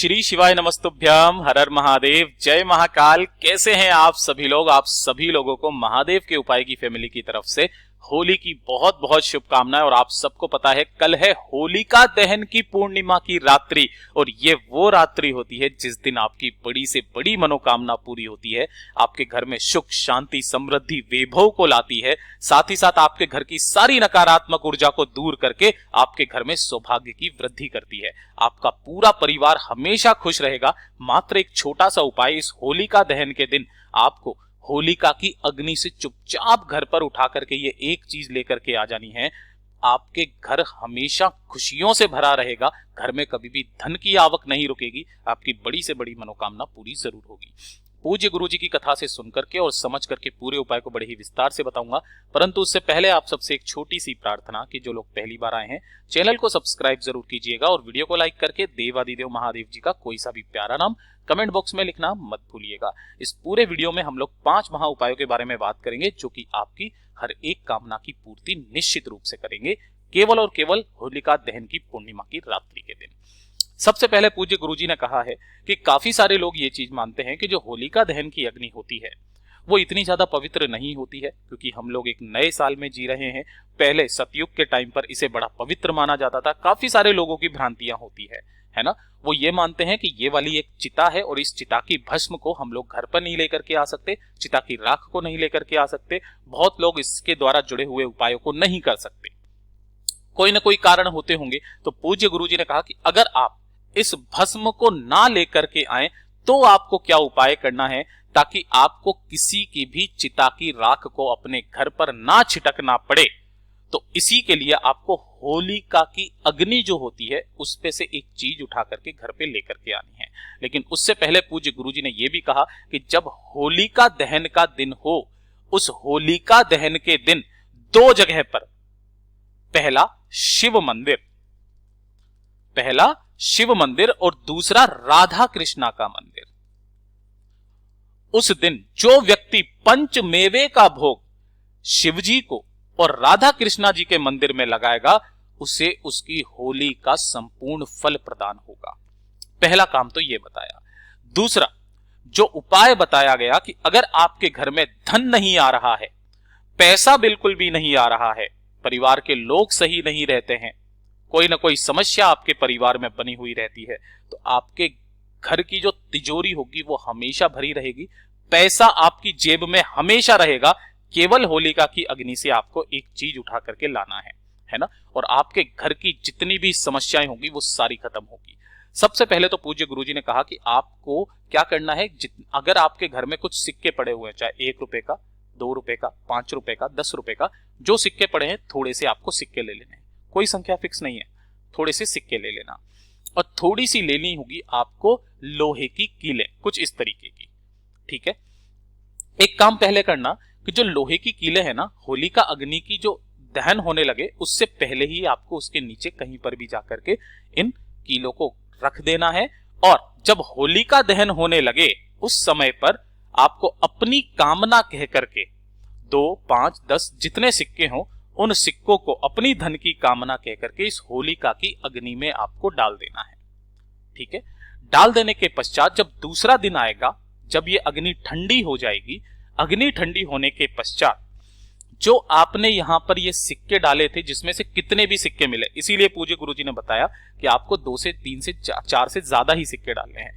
श्री शिवाय नमस्तुभ्यम, हर हर महादेव, जय महाकाल। कैसे हैं आप सभी लोग? आप सभी लोगों को महादेव के उपाय की फैमिली की तरफ से होली की बहुत बहुत शुभकामनाएं। और आप सबको पता है कल है होलिका दहन की पूर्णिमा की रात्रि, और ये वो रात्रि होती है जिस दिन आपकी बड़ी से बड़ी मनोकामना पूरी होती है, आपके घर में सुख शांति समृद्धि वैभव को लाती है, साथ ही साथ आपके घर की सारी नकारात्मक ऊर्जा को दूर करके आपके घर में सौभाग्य की वृद्धि करती है। आपका पूरा परिवार हमेशा खुश रहेगा। मात्र एक छोटा सा उपाय, इस होलिका दहन के दिन आपको होलिका की अग्नि से चुपचाप घर पर उठा करके ये एक चीज लेकर के आ जानी है। आपके घर हमेशा खुशियों से भरा रहेगा, घर में कभी भी धन की आवक नहीं रुकेगी, आपकी बड़ी से बड़ी मनोकामना पूरी जरूर होगी। पूज्य गुरु जी की कथा से सुनकर के और समझ करके पूरे उपाय को बड़े ही विस्तार से बताऊंगा, परंतु उससे पहले आप सबसे एक छोटी सी प्रार्थना कि जो लोग पहली बार आए हैं चैनल को सब्सक्राइब जरूर कीजिएगा और वीडियो को लाइक करके देवादिदेव महादेव जी का कोई सा भी प्यारा नाम कमेंट बॉक्स में लिखना मत भूलिएगा। इस पूरे वीडियो में हम लोग 5 महा उपायों के बारे में बात करेंगे जो कि आपकी हर एक कामना की पूर्ति निश्चित रूप से करेंगे, केवल और केवल होलिका दहन की पूर्णिमा की रात्रि के दिन। सबसे पहले पूज्य गुरुजी ने कहा है कि काफी सारे लोग ये चीज मानते हैं कि जो होलिका दहन की अग्नि होती है वो इतनी ज्यादा पवित्र नहीं होती है, क्योंकि हम लोग एक नए साल में जी रहे हैं। पहले सतयुग के टाइम पर इसे बड़ा पवित्र माना जाता था। काफी सारे लोगों की भ्रांतियां होती है ना। वो ये मानते हैं कि ये वाली एक चिता है और इस चिता की भस्म को हम लोग घर पर नहीं लेकर के आ सकते, चिता की राख को नहीं लेकर के आ सकते। बहुत लोग इसके द्वारा जुड़े हुए उपायों को नहीं कर सकते, कोई ना कोई कारण होते होंगे। तो पूज्य गुरुजी ने कहा कि अगर आप इस भस्म को ना लेकर के आए तो आपको क्या उपाय करना है ताकि आपको किसी की भी चिता की राख को अपने घर पर ना छिटकना पड़े। तो इसी के लिए आपको होलिका की अग्नि जो होती है उस पे से एक चीज उठा करके घर पे लेकर के आनी है। लेकिन उससे पहले पूज्य गुरुजी ने यह भी कहा कि जब होलिका दहन का दिन हो, उस होलिका दहन के दिन 2 जगह पर, पहला शिव मंदिर और दूसरा राधा कृष्णा का मंदिर, उस दिन जो व्यक्ति पंच मेवे का भोग शिवजी को और राधा कृष्णा जी के मंदिर में लगाएगा उसे उसकी होली का संपूर्ण फल प्रदान होगा। पहला काम तो यह बताया। दूसरा जो उपाय बताया गया कि अगर आपके घर में धन नहीं आ रहा है, पैसा बिल्कुल भी नहीं आ रहा है, परिवार के लोग सही नहीं रहते हैं, कोई ना कोई समस्या आपके परिवार में बनी हुई रहती है, तो आपके घर की जो तिजोरी होगी वो हमेशा भरी रहेगी, पैसा आपकी जेब में हमेशा रहेगा। केवल होलिका की अग्नि से आपको एक चीज उठा करके लाना है ना, और आपके घर की जितनी भी समस्याएं होंगी वो सारी खत्म होगी। सबसे पहले तो पूज्य गुरुजी ने कहा कि आपको क्या करना है, अगर आपके घर में कुछ सिक्के पड़े हुए हैं, चाहे 1 रुपए का, 2 रुपए का, 5 रुपए का, 10 रुपए का, जो सिक्के पड़े हैं थोड़े से आपको सिक्के ले लेने हैं। कोई संख्या फिक्स नहीं है, थोड़े से सिक्के ले लेना। और थोड़ी सी लेनी होगी आपको लोहे की कीलें, कुछ इस तरीके की। ठीक है, एक काम पहले करना कि जो लोहे की कीलें है ना, होलिका अग्नि की जो दहन होने लगे उससे पहले ही आपको उसके नीचे कहीं पर भी जाकर के इन कीलों को रख देना है। और जब होलिका दहन होने लगे उस समय पर आपको अपनी कामना कह करके 2, 5, 10 जितने सिक्के हों उन सिक्कों को अपनी धन की कामना कह करके इस होलिका की अग्नि में आपको डाल देना है। ठीक है, डाल देने के पश्चात जब दूसरा दिन आएगा, जब ये अग्नि ठंडी हो जाएगी, अग्नि ठंडी होने के पश्चात जो आपने यहां पर ये सिक्के डाले थे, जिसमें से कितने भी सिक्के मिले, इसीलिए पूज्य गुरुजी ने बताया कि आपको 2 से 3 से 4 से ज्यादा ही सिक्के डालने हैं।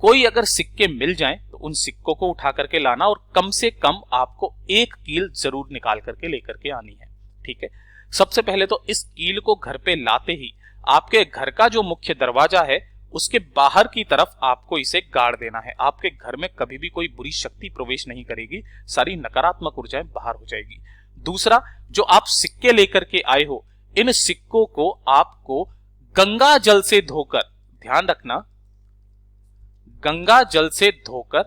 कोई अगर सिक्के मिल जाएं तो उन सिक्कों को उठा करके लाना और कम से कम आपको 1 कील जरूर निकाल करके लेकर के आनी है। ठीक है, सबसे पहले तो इस कील को घर पे लाते ही आपके घर का जो मुख्य दरवाजा है उसके बाहर की तरफ आपको इसे गाड़ देना है। आपके घर में कभी भी कोई बुरी शक्ति प्रवेश नहीं करेगी, सारी नकारात्मक ऊर्जाएं बाहर हो जाएगी। दूसरा, जो आप सिक्के लेकर के आए हो, इन सिक्कों को आपको गंगा जल से धोकर, ध्यान रखना, गंगा जल से धोकर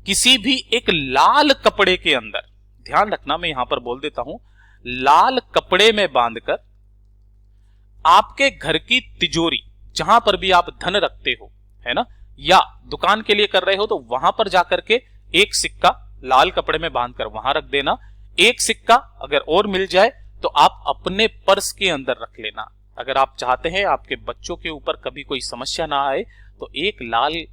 किसी भी एक लाल कपड़े के अंदर, ध्यान रखना मैं यहां पर बोल देता हूं, लाल कपड़े में बांधकर आपके घर की तिजोरी, जहां पर भी आप धन रखते हो, है ना, या दुकान के लिए कर रहे हो तो वहां पर जाकर के एक सिक्का लाल कपड़े में बांधकर वहां रख देना। एक सिक्का अगर और मिल जाए तो आप अपने पर्स के अंदर रख लेना, अगर आप चाहते हैं आपके बच्चों के ऊपर कभी कोई समस्या ना आए, तो एक लाल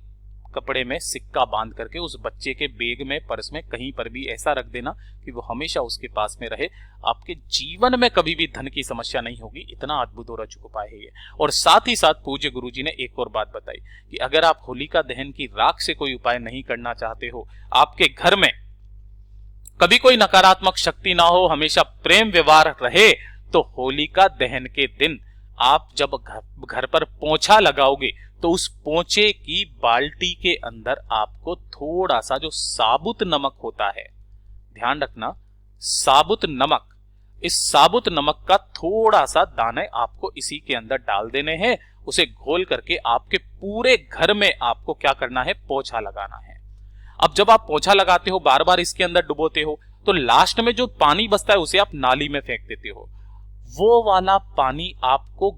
कपड़े में सिक्का बांध करके उस बच्चे के बैग में, पर्स में, कहीं पर भी ऐसा रख देना कि वो हमेशा उसके पास में रहे। आपके जीवन में कभी भी धन की समस्या नहीं होगी। इतना अद्भुत और अचूक उपाय है ये। और साथ ही साथ पूज्य गुरुजी ने एक और बात बताई कि अगर आप होलिका दहन की राख से कोई उपाय नहीं करना चाहते हो, आपके घर में कभी कोई नकारात्मक शक्ति ना हो, हमेशा प्रेम व्यवहार रहे, तो होलिका दहन के दिन आप जब घर पर पोंछा लगाओगे तो उस पोंछे की बाल्टी के अंदर आपको थोड़ा सा जो साबुत नमक होता है, ध्यान रखना, साबुत नमक, इस साबुत नमक का थोड़ा सा दाने आपको इसी के अंदर डाल देने हैं। उसे घोल करके आपके पूरे घर में आपको क्या करना है, पोंछा लगाना है। अब जब आप पोंछा लगाते हो, बार बार इसके अंदर डुबोते हो, तो लास्ट में जो पानी बचता है उसे आप नाली में फेंक देते हो। वो वाला पानी आपको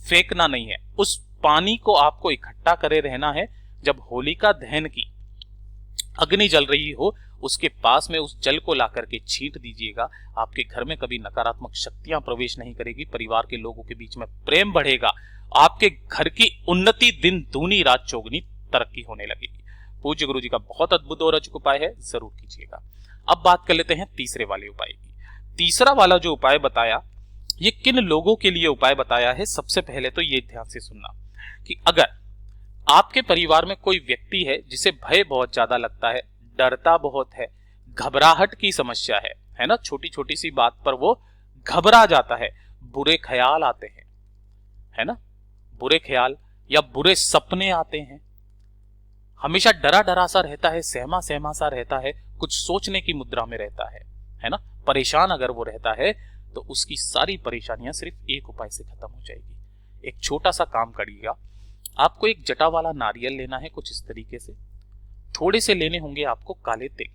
फेंकना नहीं है, उस पानी को आपको इकट्ठा करे रहना है। जब होलिका दहन की अग्नि जल रही हो, उसके पास में उस जल को ला करके छींट दीजिएगा। आपके घर में कभी नकारात्मक शक्तियां प्रवेश नहीं करेगी, परिवार के लोगों के बीच में प्रेम बढ़ेगा, आपके घर की उन्नति दिन दूनी रात चौगुनी तरक्की होने लगेगी। पूज्य गुरु जी का बहुत अद्भुत और अचूक उपाय है, जरूर कीजिएगा। अब बात कर लेते हैं तीसरे वाले उपाय की। तीसरा वाला जो उपाय बताया, ये किन लोगों के लिए उपाय बताया है, सबसे पहले तो ये ध्यान से सुनना कि अगर आपके परिवार में कोई व्यक्ति है जिसे भय बहुत ज्यादा लगता है, डरता बहुत है, घबराहट की समस्या है ना, छोटी छोटी सी बात पर वो घबरा जाता है, बुरे ख्याल आते हैं, है ना, बुरे ख्याल या बुरे सपने आते हैं, हमेशा डरा डरा सा रहता है, सहमा सहमा सा रहता है, कुछ सोचने की मुद्रा में रहता है ना, परेशान अगर वो रहता है तो उसकी सारी परेशानियां सिर्फ एक उपाय से खत्म हो जाएगी। एक छोटा सा काम करिएगा, आपको एक जटा वाला नारियल लेना है, कुछ इस तरीके से, थोड़े से लेने होंगे आपको काले तिल,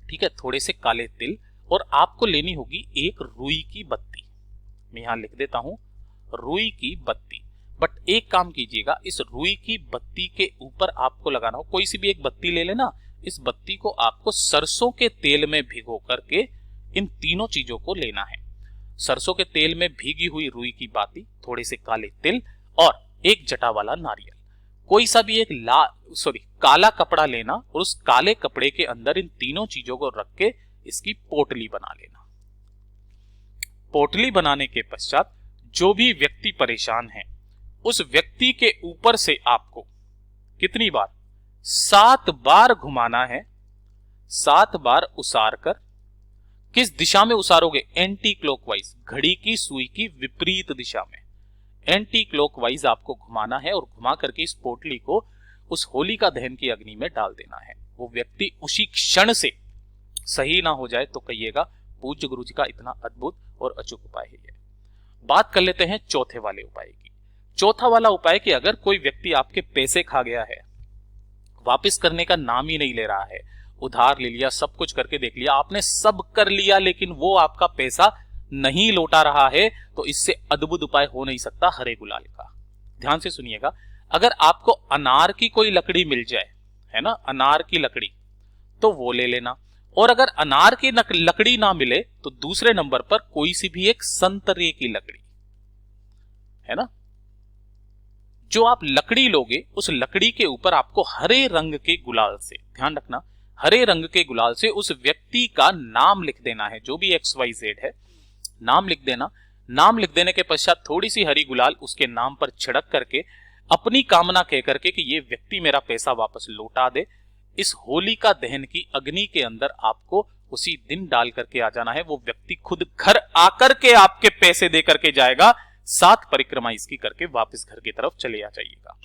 ठीक है, थोड़े से काले तिल, और आपको लेनी होगी एक रुई की बत्ती। मैं यहां लिख देता हूं, रुई की बत्ती। बट एक काम कीजिएगा, इस रुई की बत्ती के ऊपर आपको लगाना हो, कोई सी भी एक बत्ती ले लेना, इस बत्ती को आपको सरसों के तेल में भिगो करके इन तीनों चीजों को लेना है। सरसों के तेल में भीगी हुई रुई की बाती, थोड़े से काले तिल और एक जटा वाला नारियल। कोई सा भी एक काला कपड़ा लेना और उस काले कपड़े के अंदर इन तीनों चीजों को रख के इसकी पोटली बना लेना। पोटली बनाने के पश्चात जो भी व्यक्ति परेशान है, उस व्यक्ति के ऊपर से आपको कितनी बार, 7 बार घुमाना है, 7 बार उसार कर, किस दिशा में उसारोगे, एंटी क्लॉकवाइज, घड़ी की सुई की विपरीत दिशा में एंटी क्लॉकवाइज आपको घुमाना है, और घुमा करके इस पोटली को उस होलिका दहन की अग्नि में डाल देना है। वो व्यक्ति उसी क्षण से सही ना हो जाए तो कहिएगा पूज्य गुरु जी का इतना अद्भुत और अचूक उपाय है ये। बात कर लेते हैं चौथे वाले उपाय की। चौथा वाला उपाय कि अगर कोई व्यक्ति आपके पैसे खा गया है, वापस करने का नाम ही नहीं ले रहा है, उधार ले लिया, सब कुछ करके देख लिया, आपने सब कर लिया, लेकिन वो आपका पैसा नहीं लौटा रहा है, तो इससे अद्भुत उपाय हो नहीं सकता हरे गुलाल का। ध्यान से सुनिएगा, अगर आपको अनार की कोई लकड़ी मिल जाए, है ना, अनार की लकड़ी, तो वो ले लेना, और अगर अनार की लकड़ी ना मिले तो दूसरे नंबर पर कोई सी भी एक संतरे की लकड़ी, है ना, जो आप लकड़ी लोगे उस लकड़ी के ऊपर आपको हरे रंग के गुलाल से, ध्यान रखना, हरे रंग के गुलाल से उस व्यक्ति का नाम लिख देना है, जो भी XYZ है, नाम लिख देना। नाम लिख देने के पश्चात थोड़ी सी हरी गुलाल उसके नाम पर छिड़क करके अपनी कामना कह करके कि ये व्यक्ति मेरा पैसा वापस लौटा दे, इस होलिका दहन की अग्नि के अंदर आपको उसी दिन डाल करके आ जाना है। वो व्यक्ति खुद घर आकर के आपके पैसे दे करके जाएगा, 7 परिक्रमा इसकी करके वापस घर की तरफ चले आ जाइएगा।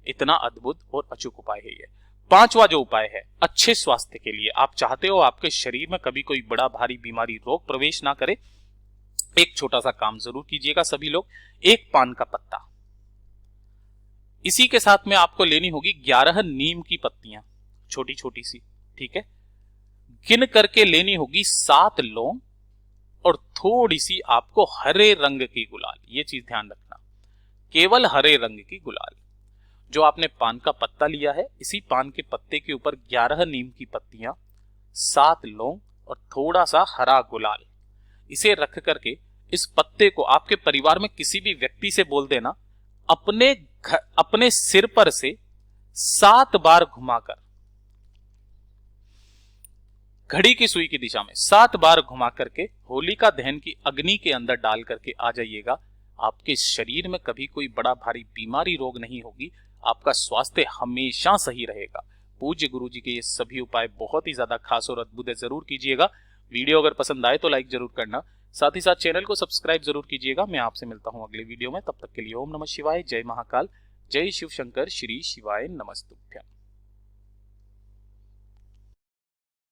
इतना अद्भुत और अचूक उपाय है ये। 5वां जो उपाय है, अच्छे स्वास्थ्य के लिए, आप चाहते हो आपके शरीर में कभी कोई बड़ा भारी बीमारी, रोग प्रवेश ना करे, एक छोटा सा काम जरूर कीजिएगा सभी लोग, एक पान का पत्ता, इसी के साथ में आपको लेनी होगी 11 नीम की पत्तियां, छोटी छोटी सी, ठीक है, गिन करके लेनी होगी 7 लौंग, और थोड़ी सी आपको हरे रंग की गुलाल। ये चीज ध्यान रखना, केवल हरे रंग की गुलाल। जो आपने पान का पत्ता लिया है, इसी पान के पत्ते के ऊपर 11 नीम की पत्तियां, 7 लौंग और थोड़ा सा हरा गुलाल, इसे रख करके इस पत्ते को आपके परिवार में किसी भी व्यक्ति से बोल देना, अपने सिर पर से 7 बार घुमाकर, घड़ी की सुई की दिशा में 7 बार घुमा करके होलिका दहन की अग्नि के अंदर डाल करके आ जाइएगा। आपके शरीर में कभी कोई बड़ा भारी बीमारी रोग नहीं होगी, आपका स्वास्थ्य हमेशा सही रहेगा। पूज्य गुरु जी के ये सभी उपाय बहुत ही ज्यादा खास और अद्भुत है, जरूर कीजिएगा। वीडियो अगर पसंद आए तो लाइक जरूर करना, साथ ही साथ चैनल को सब्सक्राइब जरूर कीजिएगा। मैं आपसे मिलता हूं अगले वीडियो में, तब तक के लिए ओम नमः शिवाय, जय महाकाल, जय शिव शंकर, श्री शिवाय नमस्तुभ्यं।